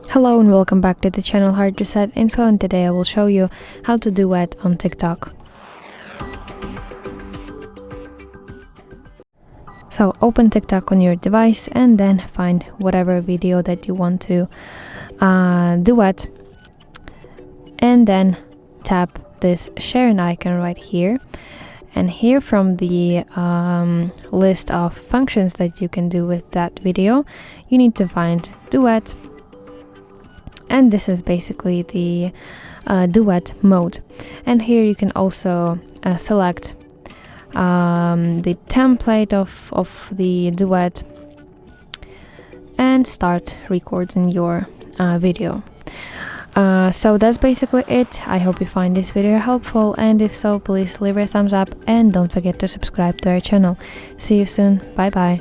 Hello and welcome back to the channel HardReset.Info, and today I will show you how to duet on TikTok. So open TikTok on your device and then find whatever video that you want to duet, and then tap this share icon right here. And here from the list of functions that you can do with that video, you need to find Duet. And this is basically the duet mode. And here you can also select the template of the duet and start recording your video. So that's basically it. I hope you find this video helpful, and if so, please leave a thumbs up and don't forget to subscribe to our channel. See you soon. Bye bye.